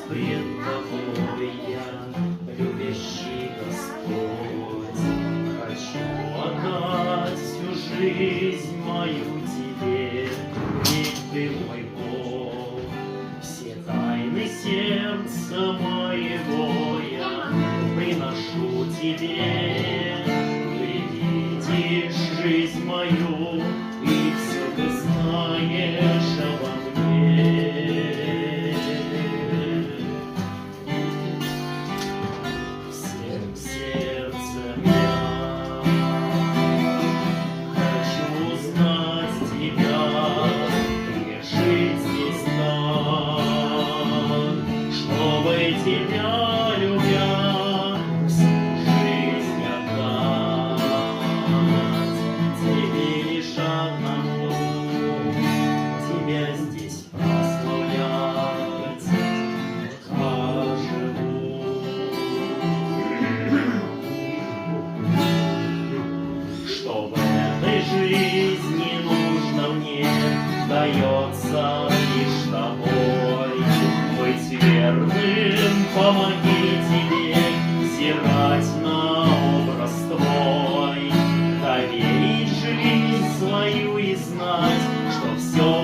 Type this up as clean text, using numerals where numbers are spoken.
пред тобой я, любящий Господь. Хочу отдать всю жизнь мою тебе, ведь ты мой Бог. Все тайны сердца моего я приношу тебе. Ты видишь жизнь мою, и все ты знаешь обо мне. Всем сердцем я хочу узнать тебя и жить здесь так, чтобы тебя любя всю жизнь отдать. Тебе лишь одному тебя здесь прославлять. Пока живу, что в этой жизни нужно мне, дается лишь тобой. Быть верным, помоги тебе взирать на образ твой, доверить жизнь свою и знать, что все